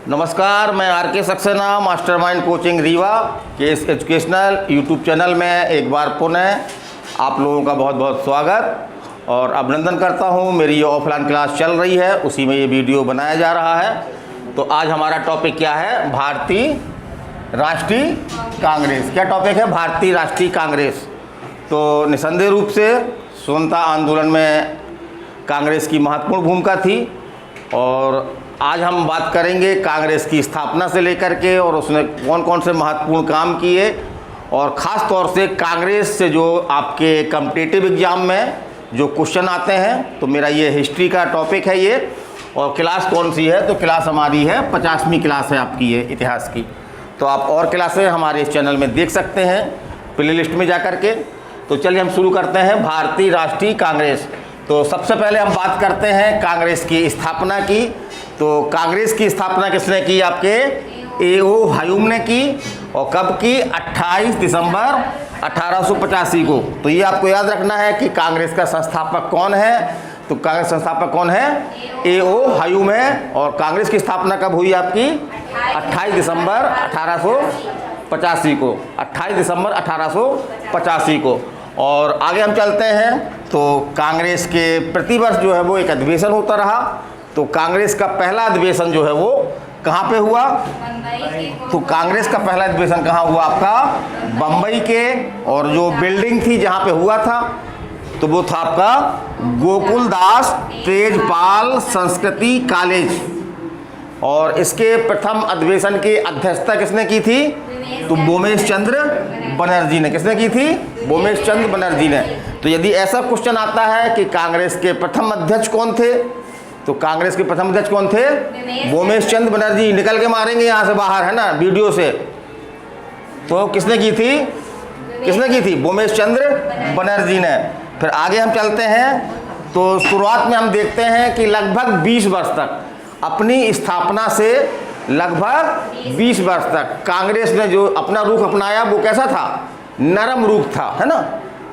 नमस्कार, मैं आर के सक्सेना, मास्टरमाइंड कोचिंग रीवा के इस एजुकेशनल यूट्यूब चैनल में एक बार पुनः आप लोगों का बहुत बहुत स्वागत और अभिनंदन करता हूं। मेरी ये ऑफलाइन क्लास चल रही है, उसी में ये वीडियो बनाया जा रहा है। तो आज हमारा टॉपिक क्या है? भारतीय राष्ट्रीय कांग्रेस। क्या टॉपिक है? भारतीय राष्ट्रीय कांग्रेस। तो निसंदेह रूप से स्वतंत्रता आंदोलन में कांग्रेस की महत्वपूर्ण भूमिका थी और आज हम बात करेंगे कांग्रेस की स्थापना से लेकर के और उसने कौन कौन से महत्वपूर्ण काम किए और ख़ास तौर से कांग्रेस से जो आपके कॉम्पिटिटिव एग्ज़ाम में जो क्वेश्चन आते हैं। तो मेरा ये हिस्ट्री का टॉपिक है ये। और क्लास कौन सी है? तो क्लास हमारी है 50वीं क्लास है आपकी ये इतिहास की। तो आप और क्लासें हमारे इस चैनल में देख सकते हैं प्ले लिस्ट में जा कर के। तो चलिए हम शुरू करते हैं भारतीय राष्ट्रीय कांग्रेस। तो सबसे पहले हम बात करते हैं कांग्रेस की स्थापना की। तो कांग्रेस की स्थापना किसने की? आपके ए.ओ. ह्यूम ने की। और कब की? 28 दिसंबर 1885 को। तो ये आपको याद रखना है कि कांग्रेस का संस्थापक कौन है। तो कांग्रेस संस्थापक कौन है? ए.ओ. ह्यूम है। और कांग्रेस की स्थापना कब हुई आपकी? 28 दिसंबर 1885 को। 28 दिसंबर 1885 को। और आगे हम चलते हैं। तो कांग्रेस के प्रतिवर्ष जो है वो एक अधिवेशन होता रहा। तो कांग्रेस का पहला अधिवेशन जो है वो कहाँ पे हुआ? तो कांग्रेस का पहला अधिवेशन कहाँ हुआ आपका? बम्बई के। और जो बिल्डिंग थी जहाँ पे हुआ था तो वो था आपका गोकुलदास तेजपाल संस्कृति कॉलेज। और इसके प्रथम अधिवेशन की अध्यक्षता किसने की थी? तो भूमेश चंद्र बनर्जी ने। किसने की थी? भूमेश चंद्र बनर्जी ने। तो यदि ऐसा क्वेश्चन आता है कि कांग्रेस के प्रथम अध्यक्ष कौन थे, तो कांग्रेस के प्रथम अध्यक्ष कौन थे? भूमेश चंद्र बनर्जी। निकल के मारेंगे यहाँ से बाहर, है ना, वीडियो से। तो किसने की थी? किसने की थी? भूमेश चंद्र बनर्जी ने। फिर आगे हम चलते हैं। तो शुरुआत में हम देखते हैं कि लगभग 20 वर्ष तक, अपनी स्थापना से लगभग 20 वर्ष तक कांग्रेस ने जो अपना रुख अपनाया वो कैसा था? नरम रुख था, है ना।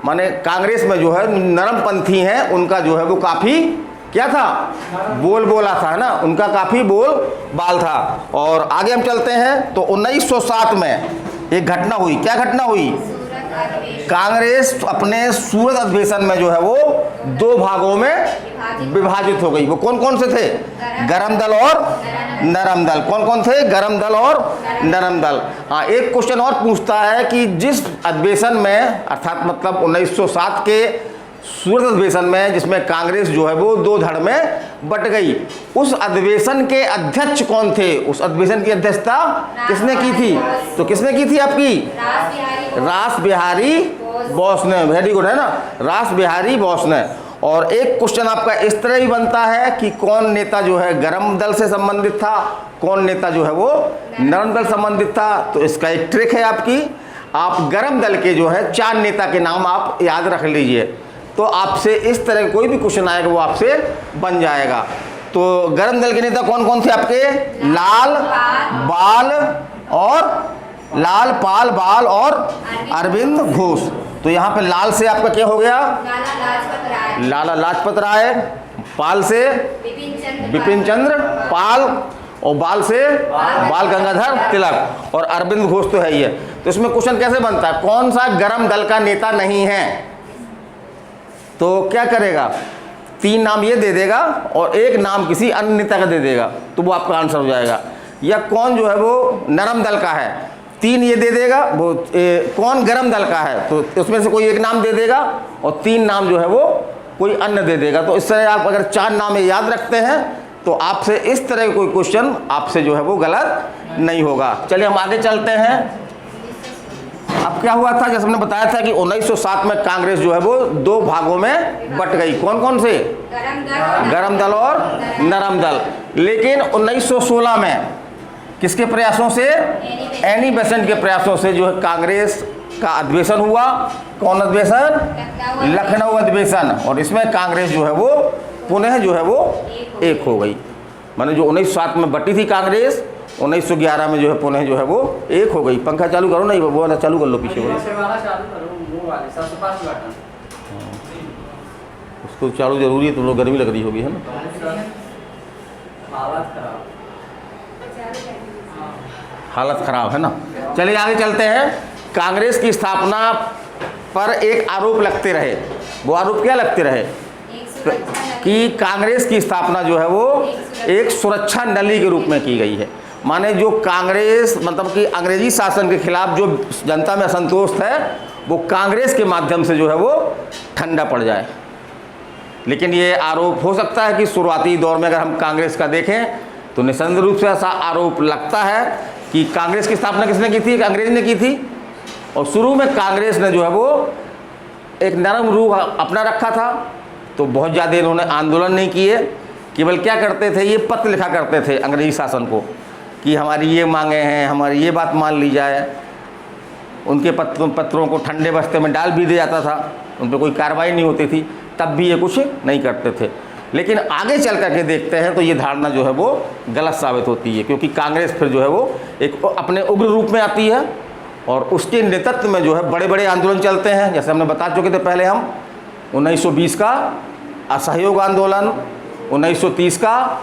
माने कांग्रेस में जो है नरमपंथी हैं, उनका जो है वो काफ़ी क्या था? बोला था, है ना। उनका काफ़ी बोल बाल था। और आगे हम चलते हैं। तो 1907 में एक घटना हुई। क्या घटना हुई? कांग्रेस अपने सूरत अधिवेशन में जो है वो दो भागों में विभाजित हो गई। वो कौन कौन से थे? गरम दल और नरम दल। कौन कौन थे? गरम दल और नरम दल। हाँ, एक क्वेश्चन और पूछता है कि जिस अधिवेशन में, अर्थात मतलब 1907 के सूरत अधिवेशन में, जिसमें कांग्रेस जो है वो दो धड़ में बट गई, उस अधिवेशन के अध्यक्ष कौन थे? उस अधिवेशन की अध्यक्षता किसने की थी? तो किसने की थी आपकी? रास बिहारी बोस ने। वेरी गुड, है ना, रास बिहारी बोस ने। और एक क्वेश्चन आपका इस तरह ही बनता है कि कौन नेता जो है गरम दल से संबंधित था, कौन नेता जो है वो नरम दल संबंधित था। तो इसका एक ट्रिक है आपकी, आप गरम दल के जो है 4 नेता के नाम आप याद रख लीजिए। तो आपसे इस तरह कोई भी क्वेश्चन आएगा वो आपसे बन जाएगा। तो गरम दल के नेता कौन कौन थे आपके? लाल पाल बाल और अरविंद घोष। तो यहाँ पे लाल से आपका क्या हो गया? लाला लाजपत राय। पाल से बिपिन चंद्र पाल। और बाल से बाल गंगाधर तिलक। और अरविंद घोष तो है ही है। तो इसमें क्वेश्चन कैसे बनता है? कौन सा गरम दल का नेता नहीं है? तो क्या करेगा? 3 नाम ये दे देगा और एक नाम किसी अन्य नेता का दे देगा, तो वो आपका आंसर हो जाएगा। या कौन जो है वो नरम दल का है, 3 ये दे देगा। वो कौन गरम दल का है, तो उसमें से कोई एक नाम दे देगा और 3 नाम जो है वो कोई अन्य दे देगा। तो इस तरह आप अगर 4 नाम याद रखते हैं तो आपसे इस तरह कोई क्वेश्चन आपसे जो है वो गलत नहीं होगा। चलिए हम आगे चलते हैं। अब क्या हुआ था? जैसे हमने बताया था कि 1907 में कांग्रेस जो है वो 2 भागों में बट गई। कौन कौन से? गरम दल और नरम दल। लेकिन 1916 में किसके प्रयासों से? एनी बेसेंट के प्रयासों से जो है कांग्रेस का अधिवेशन हुआ। कौन अधिवेशन? लखनऊ अधिवेशन। और इसमें कांग्रेस जो है वो पुनः जो है वो एक हो गई। माने जो 1907 में बटी थी कांग्रेस, 1911 में जो है पुनः जो है वो एक हो गई। पंखा चालू करो, नहीं वो वाला चालू कर लो पीछे वाला। उसको चालू जरूरी है, तुम लोग गर्मी लग रही होगी, है ना। हालत ख़राब है ना। चलिए आगे चलते हैं। कांग्रेस की स्थापना पर एक आरोप लगते रहे। वो आरोप क्या लगते रहे? कि कांग्रेस की स्थापना जो है वो एक सुरक्षा नली के रूप में की गई है। माने जो कांग्रेस मतलब कि अंग्रेजी शासन के खिलाफ जो जनता में असंतोष है वो कांग्रेस के माध्यम से जो है वो ठंडा पड़ जाए। लेकिन ये आरोप हो सकता है कि शुरुआती दौर में अगर हम कांग्रेस का देखें तो निसंदेह रूप से ऐसा आरोप लगता है कि कांग्रेस की स्थापना किसने की थी? अंग्रेज ने की थी। और शुरू में कांग्रेस ने जो है वो एक नरम रूप अपना रखा था, तो बहुत ज़्यादा इन्होंने आंदोलन नहीं किए। केवल क्या करते थे, ये पत्र लिखा करते थे अंग्रेजी शासन को कि हमारी ये मांगे हैं, हमारी ये बात मान ली जाए। उनके पत्रों को ठंडे बस्ते में डाल भी दिया जाता था, उन पर कोई कार्रवाई नहीं होती थी, तब भी ये कुछ नहीं करते थे। लेकिन आगे चल करके देखते हैं तो ये धारणा जो है वो गलत साबित होती है, क्योंकि कांग्रेस फिर जो है वो एक अपने उग्र रूप में आती है और उसके नेतृत्व में जो है बड़े बड़े आंदोलन चलते हैं। जैसे हमने बता चुके थे पहले हम 1920 का असहयोग आंदोलन, 1930 का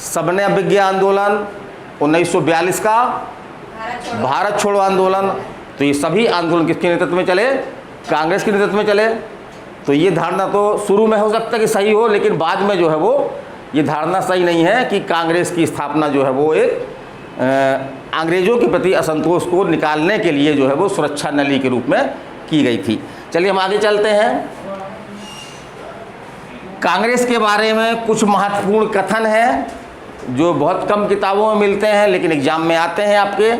सबने अभिज्ञा आंदोलन, 1942 का भारत छोड़ो आंदोलन। तो ये सभी आंदोलन किसके नेतृत्व में चले? कांग्रेस के नेतृत्व में चले। तो ये धारणा तो शुरू में हो सकता है कि सही हो, लेकिन बाद में जो है वो ये धारणा सही नहीं है कि कांग्रेस की स्थापना जो है वो एक अंग्रेज़ों के प्रति असंतोष को निकालने के लिए जो है वो सुरक्षा नली के रूप में की गई थी। चलिए हम आगे चलते हैं। कांग्रेस के बारे में कुछ महत्वपूर्ण कथन हैं जो बहुत कम किताबों में मिलते हैं लेकिन एग्जाम में आते हैं आपके।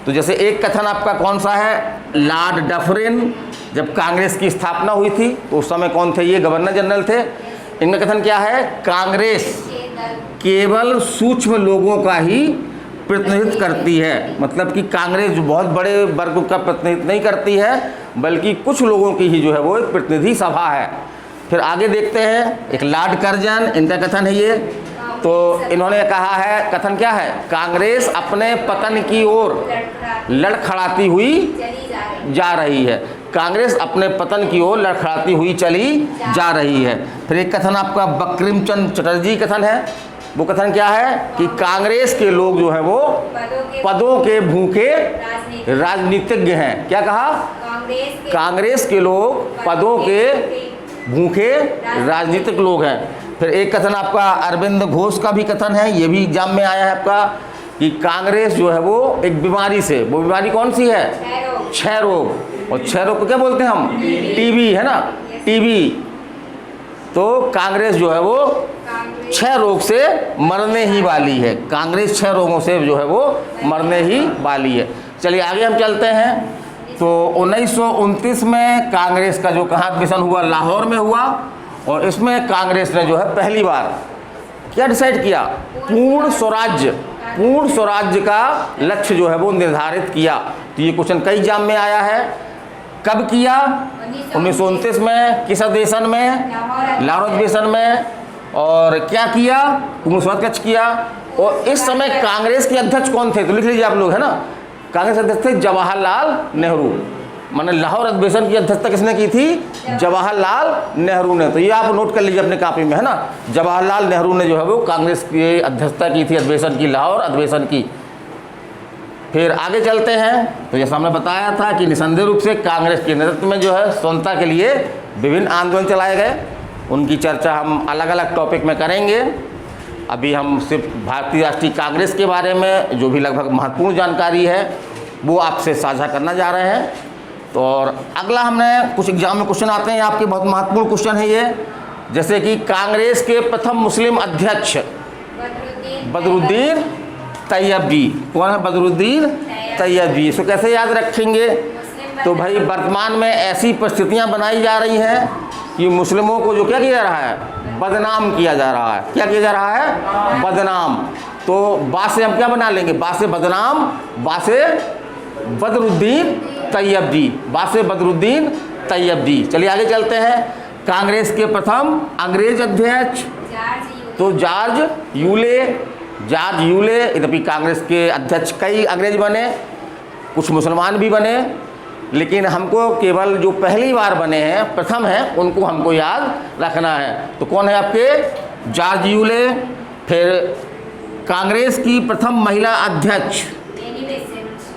तो जैसे एक कथन आपका कौन सा है? लॉर्ड डफरिन जब कांग्रेस की स्थापना हुई थी तो उस समय कौन थे? ये गवर्नर जनरल थे। इनका कथन क्या है? कांग्रेस केवल सूक्ष्म लोगों का ही प्रतिनिधित्व करती है। मतलब कि कांग्रेस जो बहुत बड़े वर्ग का प्रतिनिधित्व नहीं करती है, बल्कि कुछ लोगों की ही जो है वो एक प्रतिनिधि सभा है। फिर आगे देखते हैं, एक लॉर्ड कर्जन, इनका कथन है ये। तो इन्होंने कहा है, कथन क्या है? कांग्रेस अपने पतन की ओर लड़खड़ाती हुई जा रही है। कांग्रेस अपने पतन की ओर लड़खड़ाती हुई चली जा रही है। फिर एक कथन आपका बंकिम चंद्र चटर्जी कथन है। वो कथन क्या है? कि कांग्रेस के लोग जो है वो पदों के भूखे राजनीतिज्ञ हैं। क्या कहा? कांग्रेस के लोग पदों के भूखे राजनीतिक लोग हैं। फिर एक कथन आपका अरविंद घोष का भी कथन है, ये भी एग्जाम में आया है आपका, कि कांग्रेस जो है वो एक बीमारी से, वो बीमारी कौन सी है? क्षय रोग। और क्षय रोग को क्या बोलते हैं हम? टीबी, है ना, टीबी। तो कांग्रेस जो है वो क्षय रोग से मरने ही वाली है। कांग्रेस क्षय रोगों से जो है वो मरने ही वाली है। चलिए आगे हम चलते हैं। तो 1929 में कांग्रेस का जो कहाँ अधिवेशन हुआ? लाहौर में हुआ। और इसमें कांग्रेस ने जो है पहली बार क्या डिसाइड किया? पूर्ण स्वराज्य का लक्ष्य जो है वो निर्धारित किया। तो ये क्वेश्चन कई एग्जाम में आया है। कब किया? 1929 में। किस अधिवेशन में? लाहौर अधिवेशन में। और क्या किया? पूर्ण स्वराज का लक्ष्य किया। और इस समय कांग्रेस के अध्यक्ष कौन थे? तो लिख लीजिए आप लोग, है ना। कांग्रेस अध्यक्ष थे जवाहरलाल नेहरू। माने लाहौर अधिवेशन की अध्यक्षता किसने की थी? जवाहरलाल नेहरू ने। तो ये आप नोट कर लीजिए अपने कॉपी में, है ना। जवाहरलाल नेहरू ने जो है वो कांग्रेस की अध्यक्षता की थी अधिवेशन की, लाहौर अधिवेशन की। फिर आगे चलते हैं। तो जैसा हमने बताया था कि निसंदेह रूप से कांग्रेस के नेतृत्व में जो है स्वतंत्रता के लिए विभिन्न आंदोलन चलाए गए। उनकी चर्चा हम अलग अलग टॉपिक में करेंगे। अभी हम सिर्फ भारतीय राष्ट्रीय कांग्रेस के बारे में जो भी लगभग महत्वपूर्ण जानकारी है वो आपसे साझा करना जा रहे हैं। तो और अगला हमने कुछ एग्जाम में क्वेश्चन आते हैं आपके, बहुत महत्वपूर्ण क्वेश्चन है ये। जैसे कि कांग्रेस के प्रथम मुस्लिम अध्यक्ष बदरुद्दीन तैयब जी। कौन है? बदरुद्दीन तैयब जी। इसको कैसे याद रखेंगे? तो भाई वर्तमान में ऐसी परिस्थितियां बनाई जा रही हैं कि मुस्लिमों को जो क्या किया जा रहा है? बदनाम किया जा रहा है। क्या किया जा रहा है? बदनाम। तो बा से हम क्या बना लेंगे? बा से बदनाम, बा से बदरुद्दीन तैयब जी, बा से बदरुद्दीन तैयब जी। चलिए आगे चलते हैं। कांग्रेस के प्रथम अंग्रेज अध्यक्ष तो जॉर्ज यूले। यद्यपि कांग्रेस के अध्यक्ष कई अंग्रेज बने, कुछ मुसलमान भी बने, लेकिन हमको केवल जो पहली बार बने हैं, प्रथम हैं, उनको हमको याद रखना है। तो कौन है आपके? George Yule. फिर कांग्रेस की प्रथम महिला अध्यक्ष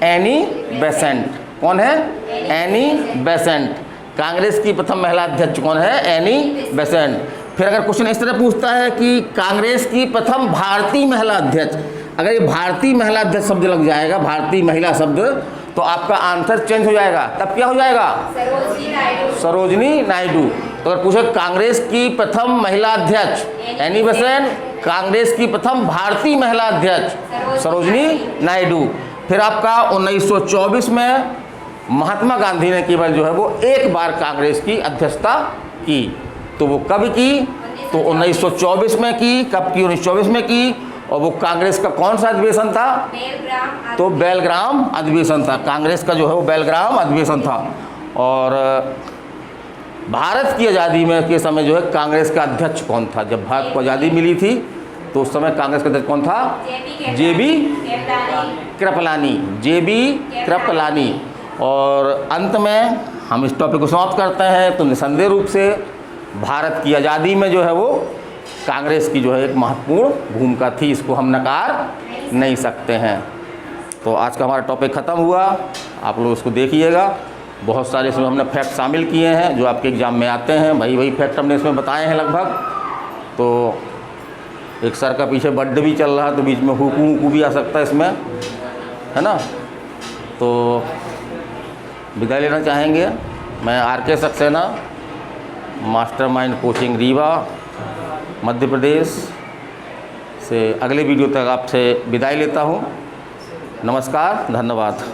एनी बेसेंट। कौन है? Annie Besant. कांग्रेस की प्रथम महिला अध्यक्ष कौन है? Annie Besant. फिर अगर क्वेश्चन इस तरह पूछता है कि कांग्रेस की प्रथम भारतीय महिला अध्यक्ष, अगर ये भारतीय महिला अध्यक्ष शब्द लग जाएगा, भारतीय महिला शब्द, तो आपका आंसर चेंज हो जाएगा। तब क्या हो जाएगा? सरोजनी नायडू। तो अगर पूछे कांग्रेस की प्रथम महिला अध्यक्ष एनी बेसेंट, कांग्रेस की प्रथम भारतीय महिला अध्यक्ष सरोजनी नायडू। फिर आपका 1924 में महात्मा गांधी ने केवल जो है वो एक बार कांग्रेस की अध्यक्षता की। तो वो कब की? तो 1924 में की। कब की? 1924 में की। और वो कांग्रेस का कौन सा अधिवेशन था? तो बेलग्राम अधिवेशन था। कांग्रेस का जो है वो बेलग्राम अधिवेशन था। और भारत की आज़ादी में के समय जो है कांग्रेस का अध्यक्ष कौन था? जब भारत को आज़ादी मिली थी तो उस समय कांग्रेस का अध्यक्ष कौन था? जेबी कृपलानी। जेबी कृपलानी। और अंत में हम इस टॉपिक को समाप्त करते हैं। तो निसंदेह रूप से भारत की आज़ादी में जो है वो कांग्रेस की जो है एक महत्वपूर्ण भूमिका थी, इसको हम नकार नहीं सकते हैं। तो आज का हमारा टॉपिक ख़त्म हुआ। आप लोग इसको देखिएगा। बहुत सारे इसमें हमने फैक्ट शामिल किए हैं जो आपके एग्ज़ाम में आते हैं। वही फैक्ट हमने इसमें बताए हैं लगभग। तो एक सर का पीछे बर्थडे भी चल रहा है, तो बीच में हुकू भी आ सकता है इसमें, है ना। तो विदाई लेना चाहेंगे। मैं RK Saxena, mastermind coaching Rewa, Madhya Pradesh से अगले वीडियो तक आपसे विदाई लेता हूँ। नमस्कार, धन्यवाद।